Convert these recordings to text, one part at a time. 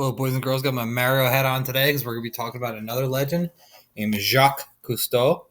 Hello, boys and girls. Got my Mario hat on today because we're going to be talking about another legend named Jacques Cousteau.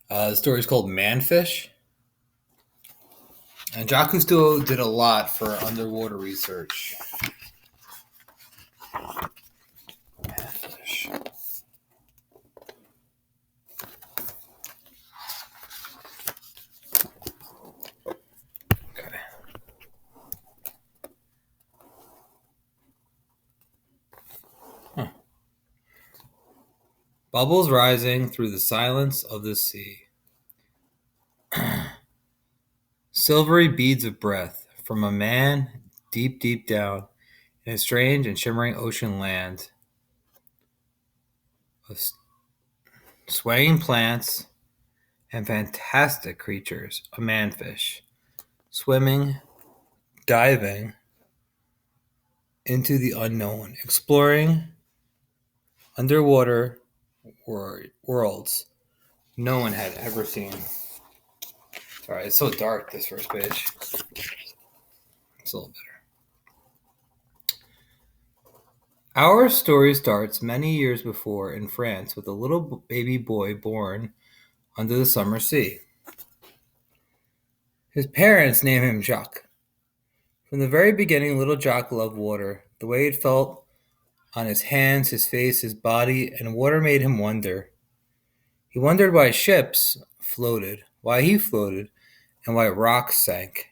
The story is called Manfish. And Jacques Cousteau did a lot for underwater research. Manfish. Okay. Huh. Bubbles rising through the silence of the sea. Silvery beads of breath from a man deep, deep down in a strange and shimmering ocean land of swaying plants and fantastic creatures. A manfish swimming, diving into the unknown, exploring underwater worlds no one had ever seen. Sorry, it's so dark, this first page. It's a little better. Our story starts many years before in France with a little baby boy born under the summer sea. His parents named him Jacques. From the very beginning, little Jacques loved water. The way it felt on his hands, his face, his body, and water made him wonder. He wondered why ships floated, why he floated, and why rocks sank.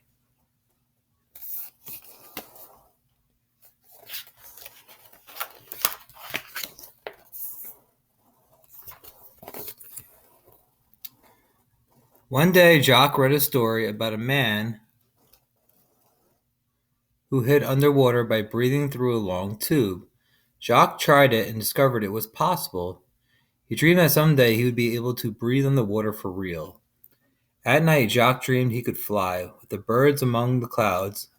One day, Jacques read a story about a man who hid underwater by breathing through a long tube. Jacques tried it and discovered it was possible. He dreamed that someday he would be able to breathe underwater for real. At night, Jacques dreamed he could fly with the birds among the clouds,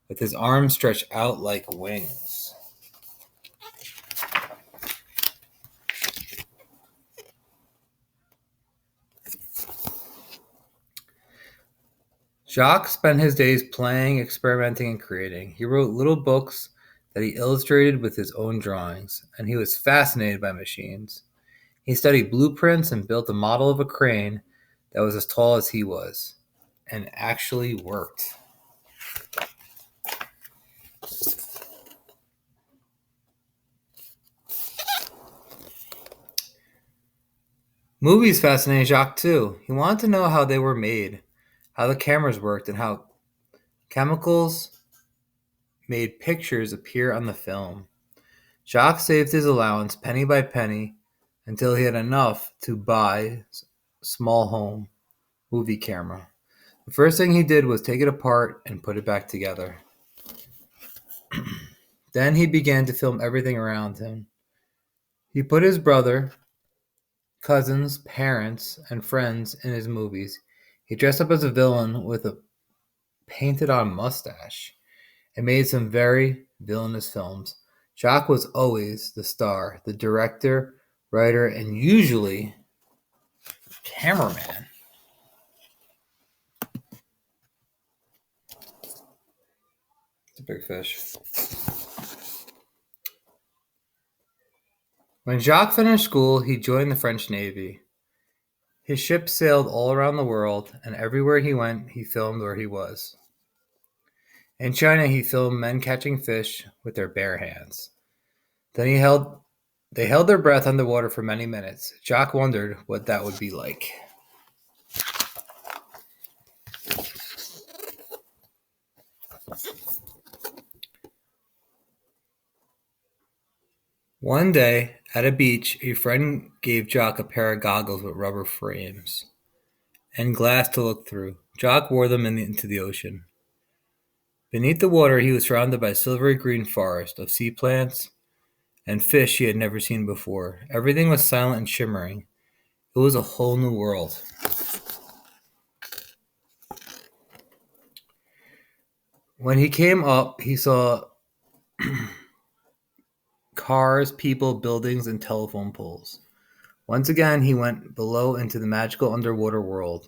with his arms stretched out like wings. Jacques spent his days playing, experimenting, and creating. He wrote little books that he illustrated with his own drawings, and he was fascinated by machines. He studied blueprints and built a model of a crane that was as tall as he was, and actually worked. Movies fascinated Jacques too. He wanted to know how they were made, how the cameras worked, and how chemicals made pictures appear on the film. Jacques saved his allowance penny by penny until he had enough to buy a small home movie camera. The first thing he did was take it apart and put it back together. Then he began to film everything around him. He put his brother, cousins, parents, and friends in his movies. He dressed up as a villain with a painted on mustache and made some very villainous films. Jacques was always the star, the director, writer, and usually cameraman. It's a big fish. When Jacques finished school, he joined the French Navy. His ship sailed all around the world, and everywhere he went, he filmed where he was. In China, he filmed men catching fish with their bare hands. Then they held their breath underwater for many minutes. Jacques wondered what that would be like. One day, at a beach, a friend gave Jacques a pair of goggles with rubber frames and glass to look through. Jacques wore them into the ocean. Beneath the water, he was surrounded by a silvery green forest of sea plants and fish he had never seen before. Everything was silent and shimmering. It was a whole new world. When he came up, he saw cars, people, buildings, and telephone poles. Once again, he went below into the magical underwater world.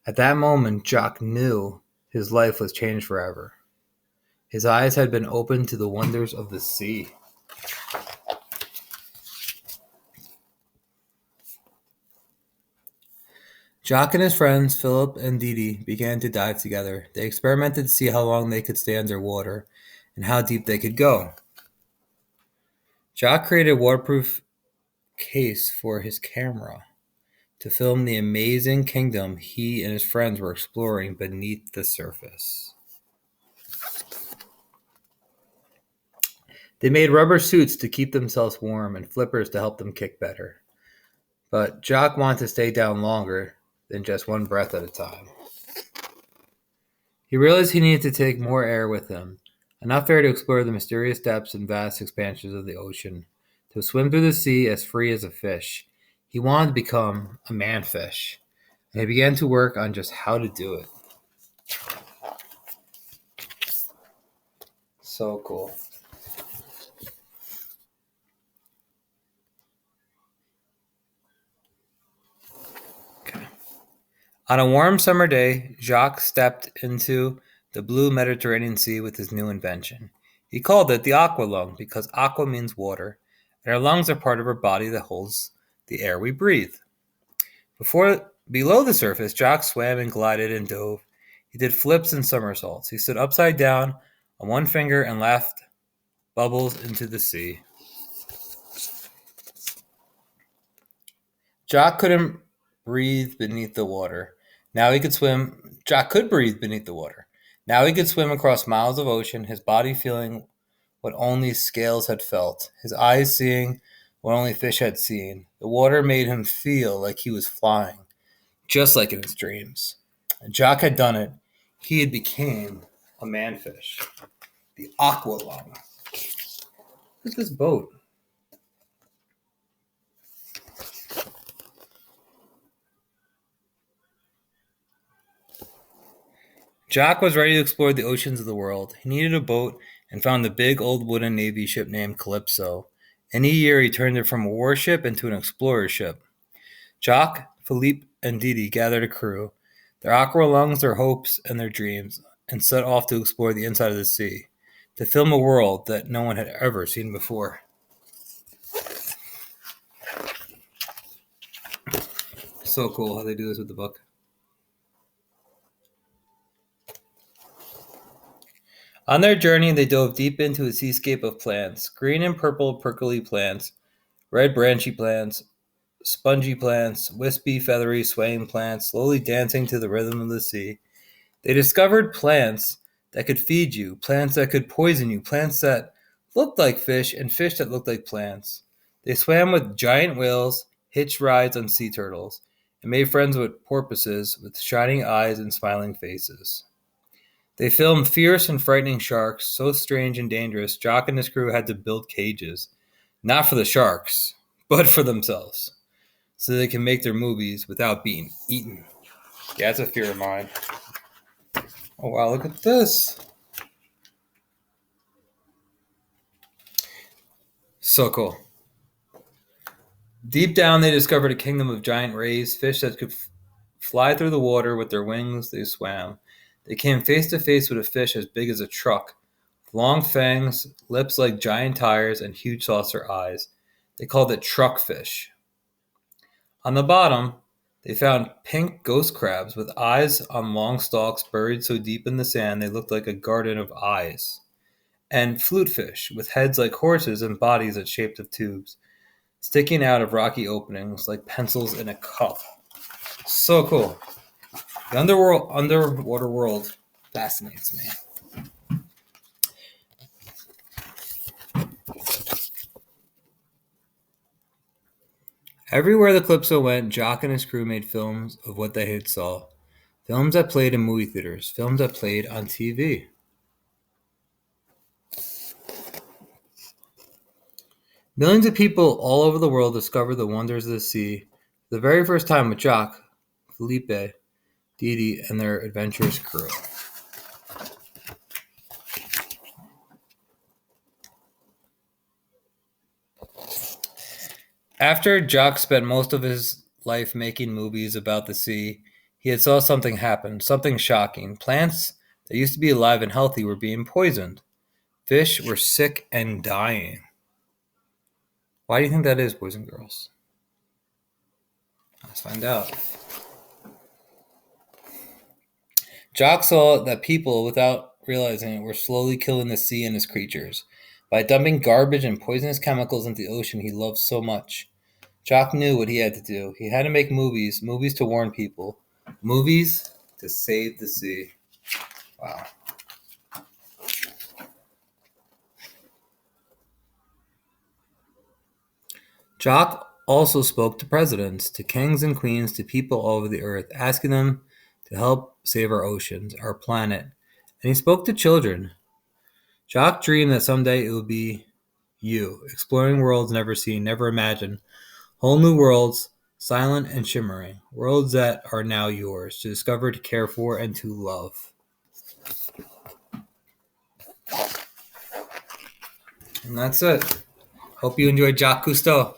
At that moment, Jacques knew his life was changed forever. His eyes had been opened to the wonders of the sea. Jock and his friends, Philip and Dee Dee, began to dive together. They experimented to see how long they could stay underwater and how deep they could go. Jock created a waterproof case for his camera to film the amazing kingdom he and his friends were exploring beneath the surface. They made rubber suits to keep themselves warm and flippers to help them kick better. But Jock wanted to stay down longer than just one breath at a time. He realized he needed to take more air with him, enough air to explore the mysterious depths and vast expanses of the ocean, to swim through the sea as free as a fish. He wanted to become a manfish, and he began to work on just how to do it. So cool. Okay. On a warm summer day, Jacques stepped into the blue Mediterranean Sea with his new invention. He called it the aqua lung because aqua means water, and our lungs are part of our body that holds the air we breathe. Below the surface, Jacques swam and glided and dove. He did flips and somersaults. He stood upside down on one finger and laughed bubbles into the sea. Jock couldn't breathe beneath the water. Now he could swim. Jock could breathe beneath the water. Now he could swim across miles of ocean, his body feeling what only scales had felt, his eyes seeing what only fish had seen. The water made him feel like he was flying, just like in his dreams. And Jock had done it. He had became a manfish, the aqua lung. Look at this boat. Jock was ready to explore the oceans of the world. He needed a boat and found a big old wooden navy ship named Calypso. In a year, he turned it from a warship into an explorer ship. Jock, Philippe, and Didi gathered a crew, their aqua lungs, their hopes, and their dreams, and set off to explore the inside of the sea, to film a world that no one had ever seen before. So cool how they do this with the book. On their journey, they dove deep into a seascape of plants, green and purple prickly plants, red branchy plants, spongy plants, wispy, feathery, swaying plants, slowly dancing to the rhythm of the sea. They discovered plants that could feed you, plants that could poison you, plants that looked like fish, and fish that looked like plants. They swam with giant whales, hitched rides on sea turtles, and made friends with porpoises with shining eyes and smiling faces. They filmed fierce and frightening sharks, so strange and dangerous, Jock and his crew had to build cages. Not for the sharks, but for themselves, so they can make their movies without being eaten. Yeah, that's a fear of mine. Oh wow, look at this. So cool. Deep down, they discovered a kingdom of giant rays, fish that could fly through the water with their wings. They swam. They came face to face with a fish as big as a truck, with long fangs, lips like giant tires, and huge saucer eyes. They called it truckfish. On the bottom, they found pink ghost crabs with eyes on long stalks buried so deep in the sand they looked like a garden of eyes, and flutefish with heads like horses and bodies that shaped of tubes, sticking out of rocky openings like pencils in a cup. So cool. The underwater world fascinates me. Everywhere the Calypso went, Jock and his crew made films of what they had saw. Films that played in movie theaters, films that played on TV. Millions of people all over the world discovered the wonders of the sea for the very first time with Jock, Felipe, Didi, and their adventurous crew. After Jock spent most of his life making movies about the sea, he had saw something happen, something shocking. Plants that used to be alive and healthy were being poisoned. Fish were sick and dying. Why do you think that is, boys and girls? Let's find out. Jock saw that people, without realizing it, were slowly killing the sea and its creatures by dumping garbage and poisonous chemicals into the ocean he loved so much. Jock knew what he had to do. He had to make movies to warn people, movies to save the sea. Wow. Jock also spoke to presidents, to kings and queens, to people all over the earth, asking them to help save our oceans, our planet. And he spoke to children. Jock dreamed that someday it would be you, exploring worlds never seen, never imagined. Whole new worlds, silent and shimmering. Worlds that are now yours, to discover, to care for, and to love. And that's it. Hope you enjoyed Jacques Cousteau.